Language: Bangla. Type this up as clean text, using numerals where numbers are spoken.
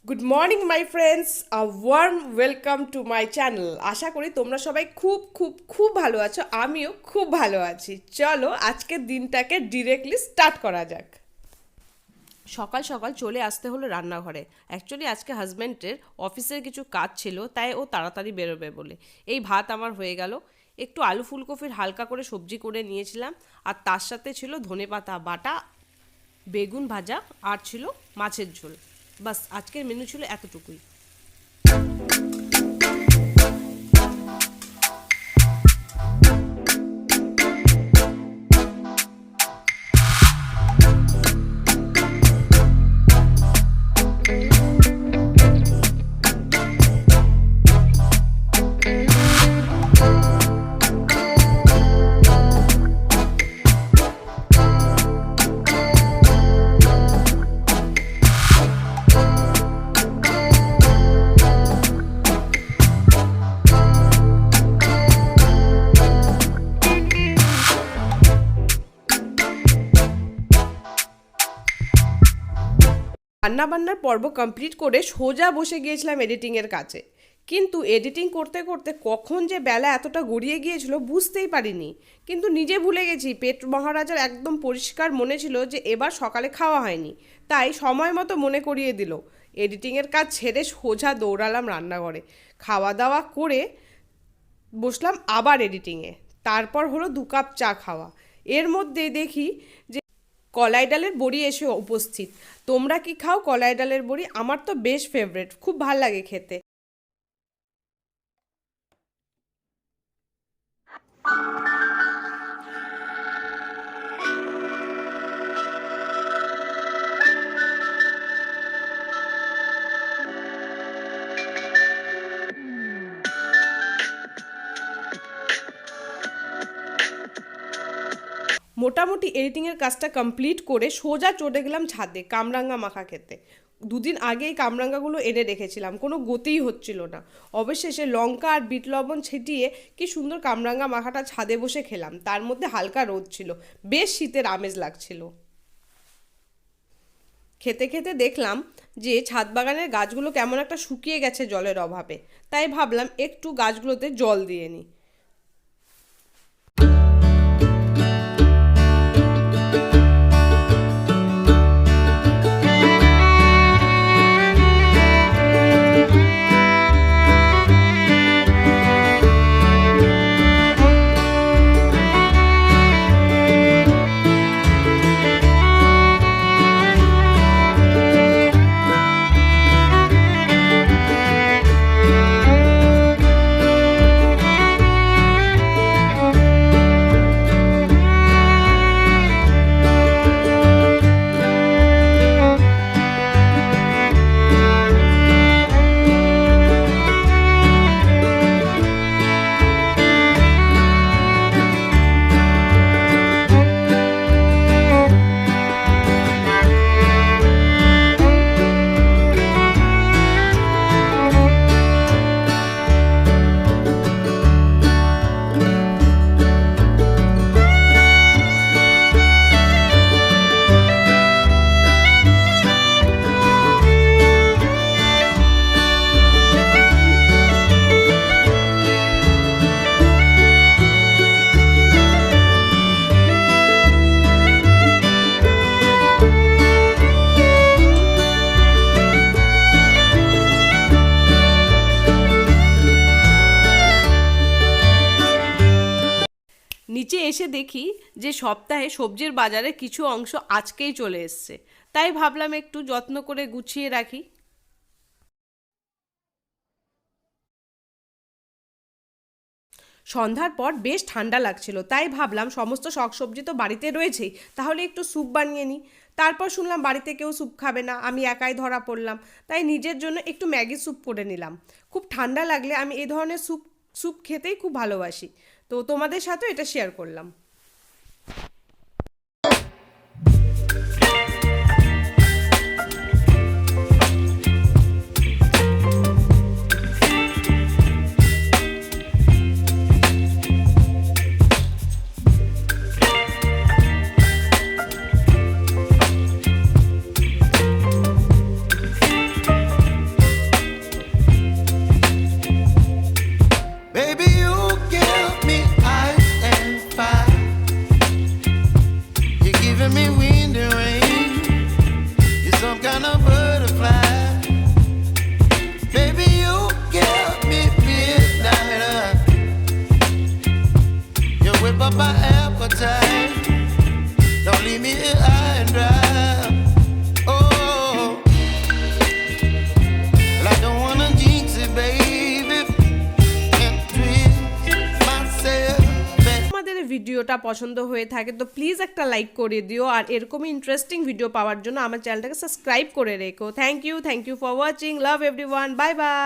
Good morning my friends, warm welcome to my channel. আশা করি তোমরা সবাই খুব খুব খুব ভালো আছো, আমিও খুব ভালো আছি। চলো আজকের দিনটাকে ডিরেক্টলি স্টার্ট করা যাক। সকাল সকাল চলে আসতে হলো রান্নাঘরে। অ্যাকচুয়ালি আজকে হাজব্যান্ডের অফিসের কিছু কাজ ছিল, তাই ও তাড়াতাড়ি বেরোবে বলে। এই ভাত আমার হয়ে গেল, একটু আলু ফুলকপির হালকা করে সবজি করে নিয়েছিলাম, আর তার সাথে ছিল ধনেপাতা বাটা, বেগুন ভাজা, আর ছিল মাছের ঝোল। বাস আজকের মেনু ছিল এতটুকুই। রান্নাবান্নার পর্ব কমপ্লিট করে সোজা বসে গিয়েছিলাম এডিটিংয়ের কাছে। কিন্তু এডিটিং করতে করতে কখন যে বেলা এতটা গড়িয়ে গিয়েছিল বুঝতেই পারিনি। কিন্তু নিজে ভুলে গেছি, পেট মহারাজার একদম পরিষ্কার মনে ছিল যে এবার সকালে খাওয়া হয়নি, তাই সময় মতো মনে করিয়ে দিল। এডিটিংয়ের কাজ ছেড়ে সোজা দৌড়ালাম রান্নাঘরে, খাওয়া দাওয়া করে বসলাম আবার এডিটিংয়ে। তারপর হলো 2 কাপ চা খাওয়া। এর মধ্যে দেখি যে কলাই ডালের বড়ি এসে উপস্থিত। তোমরা কি খাও কলাই ডালের বড়ি? আমার তো বেশ ফেভারেট, খুব ভাল লাগে খেতে। মোটামুটি এডিটিংয়ের কাজটা কমপ্লিট করে সোজা চলে গেলাম ছাদে কামরাঙ্গা মাখা খেতে। দুদিন আগেই কামরাঙ্গাগুলো এনে রেখেছিলাম, কোনো গতিই হচ্ছিল না। অবশেষে লঙ্কা আর বিট লবণ ছিটিয়ে কি সুন্দর কামরাঙ্গা মাখাটা ছাদে বসে খেলাম। তার মধ্যে হালকা রোদ ছিল, বেশ শীতের আমেজ লাগছিল। খেতে খেতে দেখলাম যে ছাদ বাগানের গাছগুলো কেমন একটা শুকিয়ে গেছে জলের অভাবে, তাই ভাবলাম একটু গাছগুলোতে জল দিয়ে নিই। নিচে এসে দেখি যে সপ্তাহে সবজির বাজারে কিছু অংশ আজকেই চলে এসছে, তাই ভাবলাম একটু যত্ন করে গুছিয়ে রাখি। সন্ধ্যার পর বেশ ঠান্ডা লাগছিল, তাই ভাবলাম সমস্ত শাকসবজি তো বাড়িতে রয়েছেই, তাহলে একটু স্যুপ বানিয়ে নিই। তারপর শুনলাম বাড়িতে কেউ স্যুপ খাবে না, আমি একাই ধরা পড়লাম, তাই নিজের জন্য একটু ম্যাগি স্যুপ করে নিলাম। খুব ঠান্ডা লাগলে আমি এই ধরনের স্যুপ স্যুপ খেতেই খুব ভালোবাসি, তো তোমাদের সাথেও এটা শেয়ার করলাম। only wind and rain. You're some kind of butterfly. Baby, you give me midnight. You whip up my appetite. Don't leave me here high and dry. Oh, well, I don't wanna jinx it, baby, and twist myself back. আমাদের ভিডিওটা পছন্দ হয়ে থাকে তো প্লিজ একটা লাইক করে দিও, আর এরকমই ইন্টারেস্টিং ভিডিও পাওয়ার জন্য আমার চ্যানেলটাকে সাবস্ক্রাইব করে রেখো। Thank you for watching, love everyone, bye by.